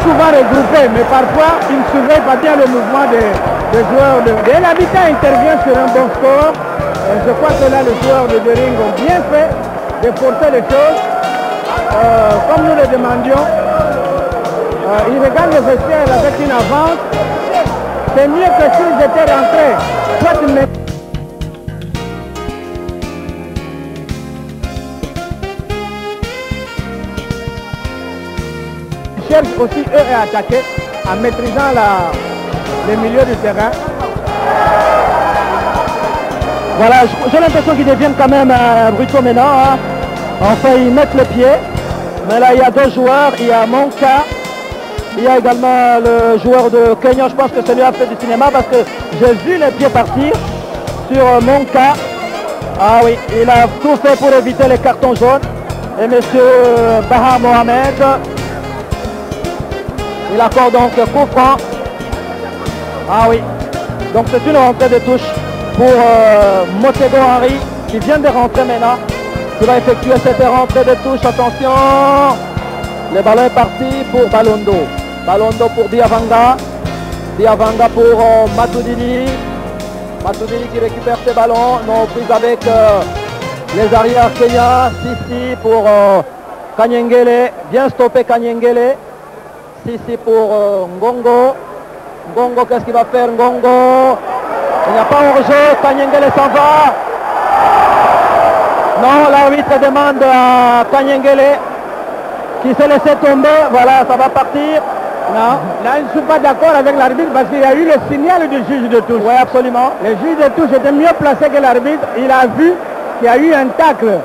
souvent regroupés, mais parfois ils ne surveillent pas bien le mouvement des joueurs. Et l'habitat intervient sur un bon score. Je crois que là, les joueurs de Dering ont bien fait de porter les choses. Comme nous le demandions, ils regardent le vestiaire avec une avance. C'est mieux que s'ils étaient rentrés. Ils cherchent aussi eux à attaquer en maîtrisant le milieu du terrain. Voilà, j'ai l'impression qu'ils deviennent quand même brutaux maintenant. Hein. Enfin, ils mettent le pied. Mais là, il y a deux joueurs. Il y a Monka. Il y a également le joueur de Kenya. Je pense que celui-là a fait du cinéma parce que j'ai vu les pieds partir sur Monka. Ah oui, il a tout fait pour éviter les cartons jaunes. Et monsieur Baha Mohamed, il accorde donc coup franc. Ah oui, donc c'est une rentrée de touche pour Motego Henry qui vient de rentrer maintenant. Qui va effectuer cette rentrée de touche. Attention, le ballon est parti pour Balondo. Balondo pour Diavanga. Diavanga pour Matoudini. Matoudini qui récupère ses ballons. Non, prise avec les arrières Kenya. Sissi pour Kanyengele. Bien stoppé Kanyengele. Sissi pour Ngongo. Ngongo, qu'est-ce qu'il va faire Ngongo? Il n'y a pas hors-jeu. Kanyengele s'en va. Non, l'arbitre demande à Kanyengele qui s'est laissé tomber. Voilà, ça va partir. Non, là je ne suis pas d'accord avec l'arbitre parce qu'il y a eu le signal du juge de touche. Oui, absolument. Le juge de touche était mieux placé que l'arbitre. Il a vu qu'il y a eu un tacle.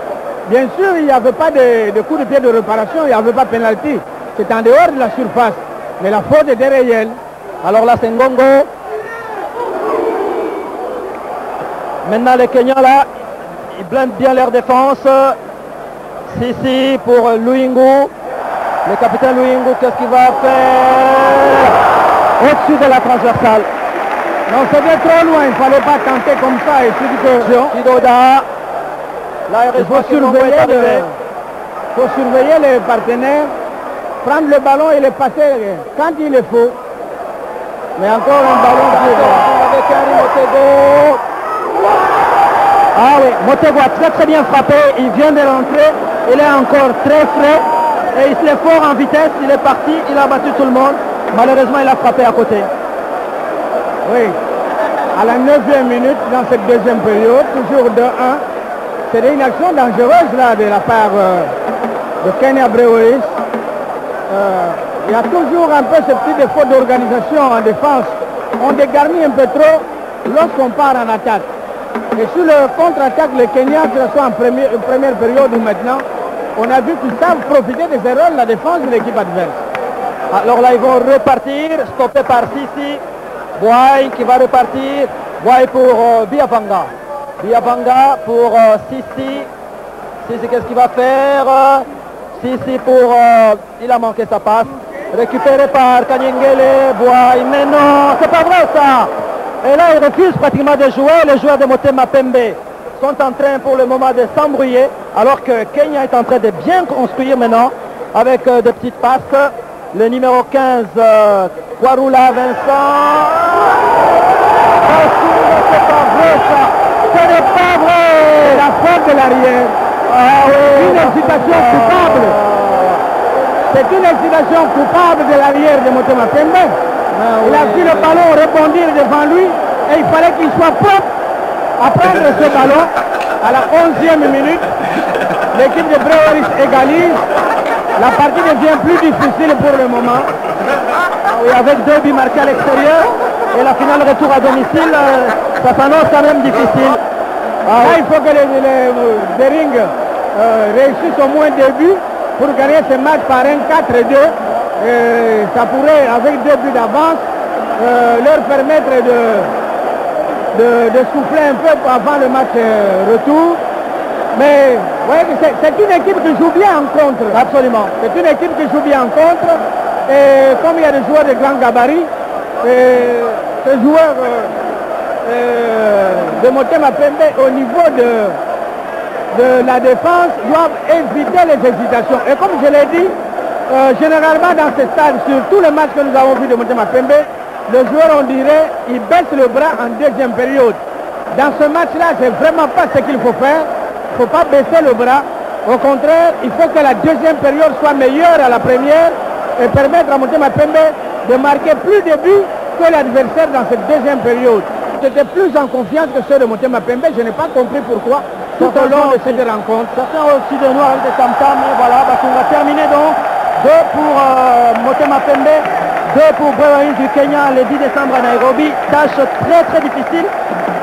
Bien sûr, il n'y avait pas de coup de pied de réparation, il n'y avait pas de pénalty. C'est en dehors de la surface. Mais la faute était réelle. Alors là, c'est Ngongo. Maintenant, les Kenyans, là, ils blindent bien leur défense. Sissi pour Luingu. Le capitaine Luingu, qu'est-ce qu'il va faire? Au-dessus de la transversale. Non, c'était trop loin, il ne fallait pas tenter comme ça. Et Kidoda. Là, il faut surveiller les partenaires, prendre le ballon et le passer quand il le faut. Mais encore un ballon avec Henry Motego. Ah oui, Motego a très bien frappé, il vient de rentrer, il est encore très frais et il est fort en vitesse, il est parti, il a battu tout le monde. Malheureusement, il a frappé à côté. Oui, à la 9e minute dans cette deuxième période, toujours 2-1, c'est une action dangereuse là de la part de Kenya Breweries. Il y a toujours un peu ce petit défaut d'organisation en défense. On dégarnit un peu trop lorsqu'on part en attaque. Et sur le contre-attaque, le Kenya, que ce soit en première période ou maintenant, on a vu qu'ils savent profiter des erreurs de la défense de l'équipe adverse. Alors là, ils vont repartir, stoppé par Sissi. Boy qui va repartir. Boy pour Biavanga. Biavanga pour Sissi. Sissi, qu'est-ce qu'il va faire? Sissi pour... il a manqué sa passe. Récupéré par Kanyengele. Boy, mais non, c'est pas vrai ça. Et là, ils refusent pratiquement de jouer. Les joueurs de Motema Pembe sont en train pour le moment de s'embrouiller, alors que Kenya est en train de bien construire maintenant avec de petites passes. Le numéro 15, Kwarula Vincent. C'est pas vrai ça. Ce n'est pas vrai. C'est la faute de l'arrière. Ah oui. Une excitation coupable. C'est une excitation coupable de l'arrière de Motema Pembe. Il a vu le ballon rebondir devant lui et il fallait qu'il soit propre à prendre ce ballon. À la 11e minute, l'équipe de Breweries égalise. La partie devient plus difficile pour le moment. Oui, avec 2 buts marqués à l'extérieur et la finale retour à domicile, ça s'annonce quand même difficile. Là, il faut que les Dering réussissent au moins 2 buts pour gagner ce match par un 4-2. Ça pourrait, avec 2 buts d'avance, leur permettre de souffler un peu avant le match retour. Mais vous voyez que c'est une équipe qui joue bien en contre. Absolument. C'est une équipe qui joue bien en contre. Et comme il y a des joueurs de grand gabarit, ces joueurs de Motema Pembe au niveau de la défense doivent éviter les hésitations. Et comme je l'ai dit, Généralement dans ce stade, sur tous les matchs que nous avons vus de Motema Pembe, le joueur, on dirait, il baisse le bras en deuxième période. Dans ce match-là, c'est vraiment pas ce qu'il faut faire. Il ne faut pas baisser le bras. Au contraire, il faut que la deuxième période soit meilleure à la première et permettre à Motema Pembe de marquer plus de buts que l'adversaire dans cette deuxième période. C'était plus en confiance que ceux de Motema Pembe. Je n'ai pas compris pourquoi tout au long de cette rencontre. Certains aussi de noirs avec des tam-tams, mais voilà, on va terminer donc. 2 pour Motema Pembe, 2 pour Breweries du Kenya le 10 décembre à Nairobi. Tâche très difficile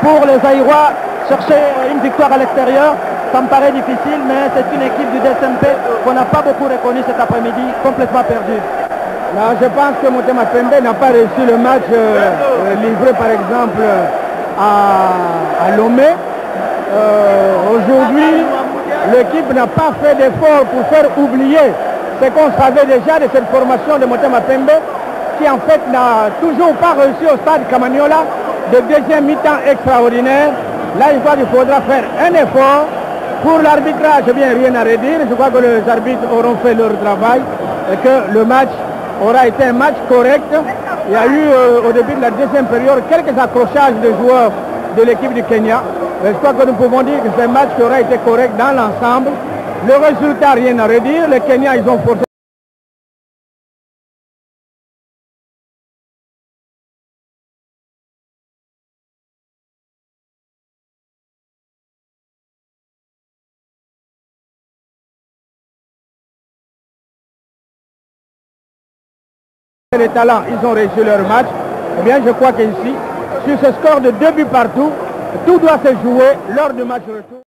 pour les Aïrois. Chercher une victoire à l'extérieur, ça me paraît difficile, mais c'est une équipe du DSMP qu'on n'a pas beaucoup reconnue cet après-midi, complètement perdue. Là, je pense que Motema Pembe n'a pas réussi le match livré par exemple à Lomé. Aujourd'hui, l'équipe n'a pas fait d'effort pour faire oublier ce qu'on savait déjà de cette formation de Motema Pembe, qui en fait n'a toujours pas réussi au stade Camagnola de deuxième mi-temps extraordinaire. Là, je crois qu'il faudra faire un effort. Pour l'arbitrage, bien rien à redire. Je crois que les arbitres auront fait leur travail et que le match aura été un match correct. Il y a eu au début de la deuxième période quelques accrochages de joueurs de l'équipe du Kenya. Mais je crois que nous pouvons dire que c'est un match qui aura été correct dans l'ensemble. Le résultat, rien à redire. Les Kenyans, ils ont forcé. Les talents, ils ont réussi leur match. Eh bien, je crois qu'ici, sur ce score de 2 buts partout, tout doit se jouer lors du match retour.